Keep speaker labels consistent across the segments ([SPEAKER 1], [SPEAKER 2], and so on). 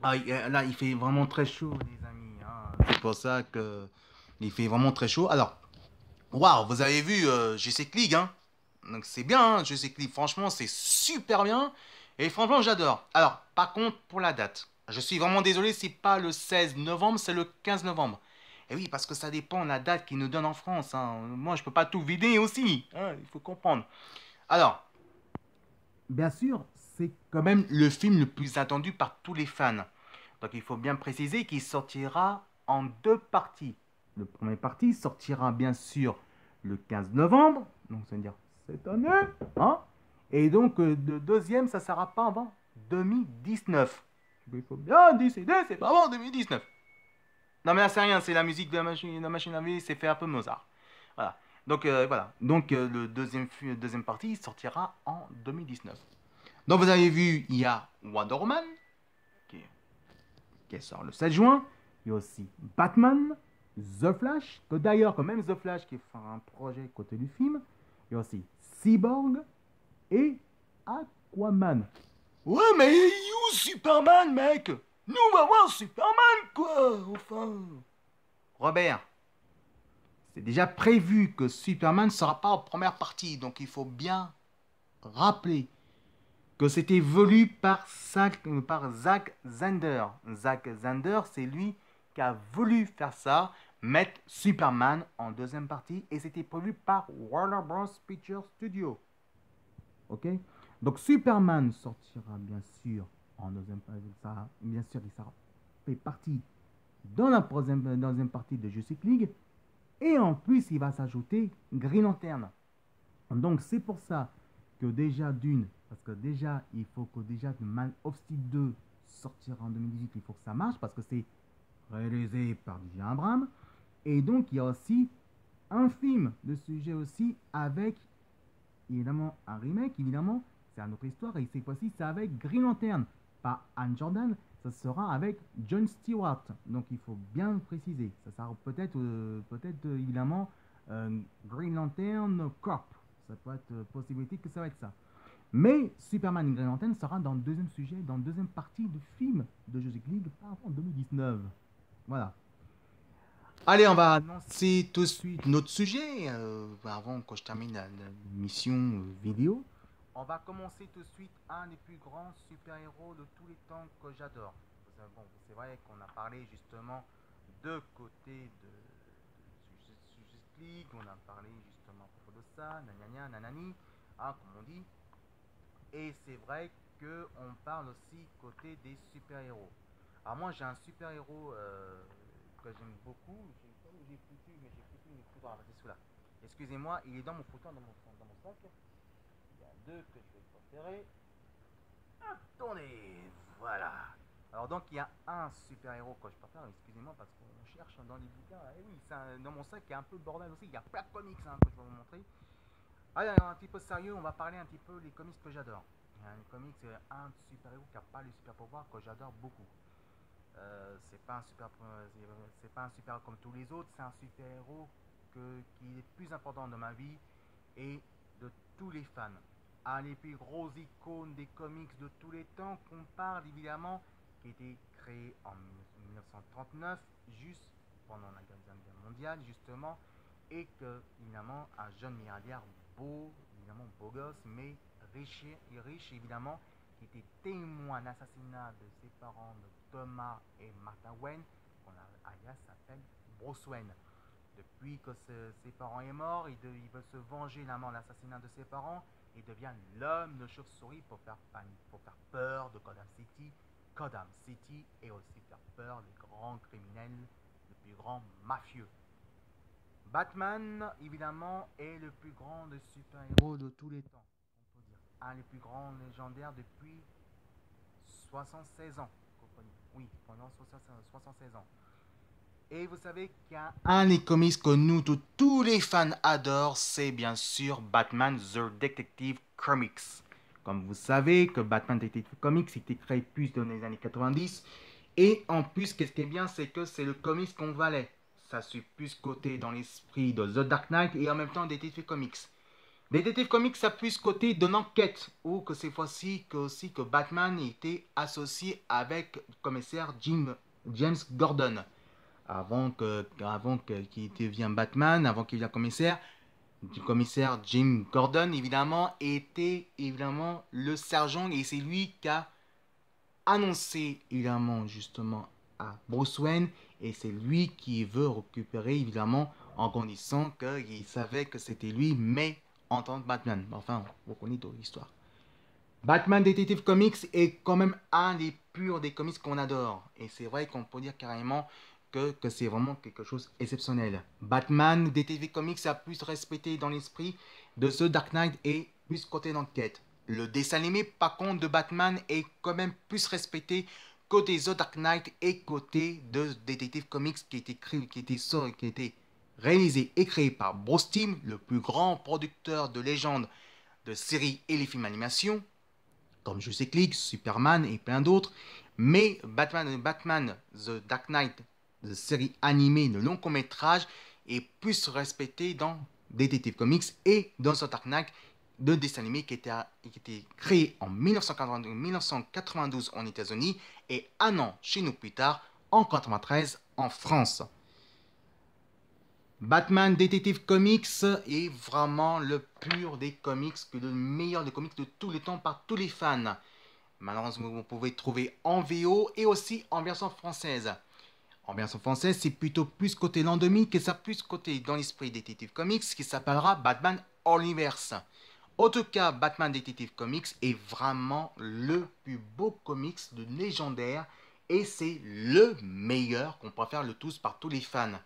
[SPEAKER 1] Ah, là, il fait vraiment très chaud, les amis, hein. C'est pour ça que il fait vraiment très chaud. Alors, waouh, vous avez vu Justice League, hein? Donc c'est bien, hein, Justice League. Franchement, c'est super bien. Et franchement, j'adore. Alors, par contre, pour la date, je suis vraiment désolé, c'est pas le 16 novembre, c'est le 15 novembre. Et oui, parce que ça dépend de la date qu'ils nous donnent en France, hein. Moi, je peux pas tout vider aussi, hein, il faut comprendre. Alors, bien sûr, c'est quand même le film le plus attendu par tous les fans. Donc il faut bien préciser qu'il sortira en deux parties. Le premier partie sortira bien sûr le 15 novembre, donc ça veut dire cette année, hein. Et donc le deuxième, ça ne sera pas avant 2019. Il faut bien décider, c'est pas avant 2019. Non mais là c'est rien, c'est la musique de la machine à laver, c'est fait un peu Mozart. Voilà. Donc voilà. Donc le deuxième partie sortira en 2019. Donc vous avez vu, il y a Wonder Woman qui, qui sort le 7 juin. Il y a aussi Batman, The Flash, que d'ailleurs, quand même The Flash qui fait un projet côté du film. Il y a aussi Cyborg et Aquaman. Ouais, mais il est où Superman, mec? Nous, on va voir Superman, quoi, enfin. Robert, c'est déjà prévu que Superman ne sera pas en première partie, donc il faut bien rappeler que c'était voulu par Zack Zander. Zack Zander, c'est lui qui a voulu faire ça, mettre Superman en deuxième partie, et c'était prévu par Warner Bros. Pictures Studio. Ok. Donc Superman sortira bien sûr en deuxième partie. Bien sûr, il sera fait partie dans la deuxième partie de Justice League. Et en plus, il va s'ajouter Green Lantern. Donc c'est pour ça que déjà d'une, parce que déjà il faut que déjà Man of Steel 2 sortira en 2018, il faut que ça marche parce que c'est réalisé par J.J. Abrams. Et donc il y a aussi un film de sujet aussi avec évidemment un remake, évidemment, c'est une autre histoire et cette fois-ci c'est avec Green Lantern, pas Anne Jordan, ça sera avec John Stewart. Donc il faut bien préciser, ça sera peut-être évidemment Green Lantern Corp. Ça peut être possibilité que ça va être ça. Mais Superman et Green Lantern sera dans le deuxième sujet, dans la deuxième partie du film de Justice League, pas avant 2019. Voilà. Allez, on va annoncer tout de suite notre sujet, avant que je termine la mission vidéo. On va commencer tout de suite un des plus grands super-héros de tous les temps que j'adore. Bon, c'est vrai qu'on a parlé justement de côté de Justice League, on a parlé justement à propos de ça, nanana, nanani, hein, comme on dit. Et c'est vrai qu'on parle aussi côté des super-héros. Alors moi j'ai un super-héros que j'aime beaucoup. J'ai pas où j'ai foutu, mais j'ai foutu une coupe. Ah, c'est celui-là. Excusez-moi, il est dans mon foutoir, dans mon sac. Il y a deux que je vais préférer. Attendez, voilà. Alors donc il y a un super-héros que je préfère, excusez-moi parce qu'on cherche dans les bouquins. Et oui, dans mon sac il y a un peu de bordel aussi, il y a plein de comics hein, que je vais vous montrer. Allez, un petit peu sérieux, on va parler un petit peu des comics que j'adore. Il y a un comics, un super-héros qui n'a pas les super-pouvoirs que j'adore beaucoup. C'est pas un super comme tous les autres, c'est un super héros qui est plus important dans ma vie et de tous les fans. Un des plus gros icônes des comics de tous les temps qu'on parle évidemment, qui a été créé en 1939, juste pendant la Deuxième Guerre mondiale justement, et que évidemment un jeune milliardaire beau, évidemment beau gosse, mais riche évidemment, qui était témoin de l'assassinat de ses parents, de Thomas et Martha Wayne, qu'on a, alias s'appelle Bruce Wayne. Depuis que ses parents sont morts, il veut se venger de l'assassinat de ses parents. Il devient l'homme de chauve-souris pour faire panique, pour faire peur de Gotham City. Gotham City et aussi faire peur des grands criminels, les plus grands mafieux. Batman, évidemment, est le plus grand des super-héros de tous les temps, on peut dire. Un des plus grands légendaires depuis 76 ans. Oui, pendant 76 ans. Et vous savez qu'il y a un des comics que nous, tous les fans adorent, c'est bien sûr Batman The Detective Comics. Comme vous savez que Batman The Detective Comics était créé plus dans les années 90. Et en plus, qu'est-ce qui est bien, c'est que c'est le comics qu'on valait. Ça suit plus côté dans l'esprit de The Dark Knight et en même temps Detective Comics. Detective Comics a plus côté de l'enquête, ou que cette fois-ci que Batman était associé avec le commissaire James Gordon. Qu'il devienne Batman, avant qu'il devienne commissaire, le commissaire Jim Gordon, évidemment, était évidemment le sergent, et c'est lui qui a annoncé évidemment justement à Bruce Wayne, et c'est lui qui veut récupérer évidemment en condition qu'il savait que c'était lui, mais en tant que Batman. Enfin, vous connaissez toute l'histoire. Batman Detective Comics est quand même un des purs des comics qu'on adore. Et c'est vrai qu'on peut dire carrément que c'est vraiment quelque chose d'exceptionnel. Batman Detective Comics a plus respecté dans l'esprit de ce Dark Knight et plus côté d'enquête. Le dessin animé, par contre, de Batman est quand même plus respecté côté The Dark Knight et côté de Detective Comics qui était réalisé et créé par Bruce Timm, le plus grand producteur de légende de séries et les films d'animation, comme Justice League, Superman et plein d'autres. Mais Batman The Dark Knight, de série animée, de long court-métrage, est plus respecté dans Detective Comics et dans The Dark Knight, de dessin animé qui était créé en 1992 en États-Unis et un an chez nous plus tard, en 1993 en France. Batman Detective Comics est vraiment le pur des comics, le meilleur des comics de tous les temps par tous les fans. Malheureusement, vous pouvez trouver en VO et aussi en version française. En version française, c'est plutôt plus côté l'an 2000 que ça plus côté dans l'esprit Detective Comics qui s'appellera Batman All-Universe. En tout cas, Batman Detective Comics est vraiment le plus beau comics de légendaire et c'est le meilleur qu'on peut faire le tous par tous les fans.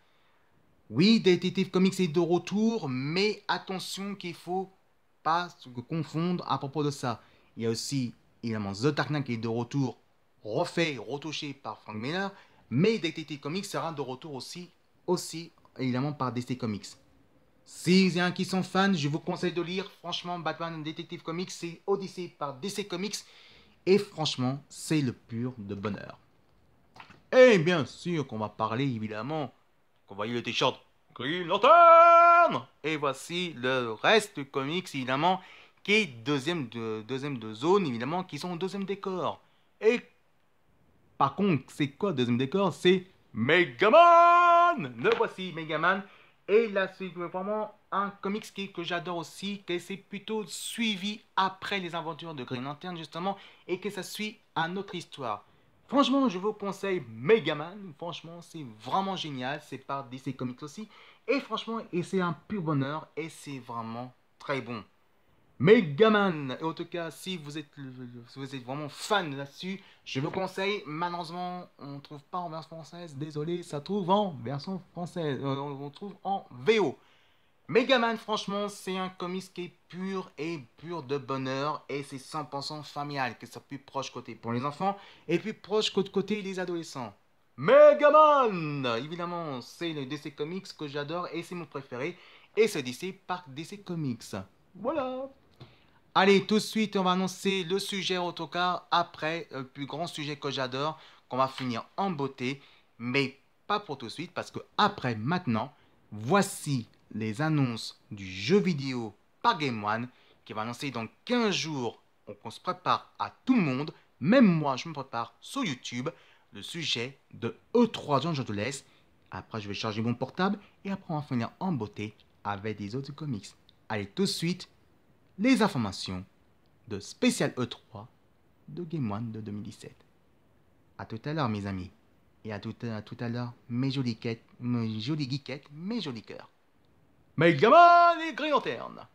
[SPEAKER 1] Oui, Detective Comics est de retour, mais attention qu'il ne faut pas se confondre à propos de ça. Il y a aussi évidemment The Dark Knight qui est de retour, refait, retouché par Frank Miller, mais Detective Comics sera de retour aussi évidemment par DC Comics. Si vous êtes qui sont fans, je vous conseille de lire franchement Batman Detective Comics, c'est Odyssey par DC Comics, et franchement, c'est le pur de bonheur. Et bien sûr qu'on va parler évidemment qu'on voyait le t-shirt Green Lantern. Et voici le reste du comics évidemment qui est deuxième de zone évidemment qui sont au deuxième décor. Et par contre c'est quoi le deuxième décor? C'est Megaman. Le voici Megaman. Et là c'est vraiment un comics que j'adore aussi, que c'est plutôt suivi après les aventures de Green Lantern justement et que ça suit à notre histoire. Franchement, je vous conseille Megaman. Franchement, c'est vraiment génial. C'est par DC Comics aussi. Et franchement, c'est un pur bonheur. Et c'est vraiment très bon. Megaman. Et en tout cas, si vous êtes vraiment fan là-dessus, je vous conseille. Malheureusement, on ne trouve pas en version française. Désolé, ça trouve en version française. On trouve en VO. Megaman, franchement, c'est un comics qui est pur et pur de bonheur et c'est 100% familial, que ça plus proche côté pour les enfants et plus proche côté les adolescents. Megaman, évidemment, c'est le DC Comics que j'adore et c'est mon préféré et c'est DC par DC Comics. Voilà. Allez, tout de suite, on va annoncer le sujet en tout cas après le plus grand sujet que j'adore, qu'on va finir en beauté, mais pas pour tout de suite parce que après, maintenant, voici les annonces du jeu vidéo par Game One qui va annoncer dans 15 jours. Donc on se prépare à tout le monde, même moi je me prépare sur YouTube, le sujet de E3 de Los Angeles. Après, je vais charger mon portable et après, on va finir en beauté avec des autres comics. Allez, tout de suite les informations de Spécial E3 de Game One de 2017. A tout à l'heure mes amis, et à tout à l'heure mes jolies geekettes, mes jolis cœurs. Megaman et Green Lantern.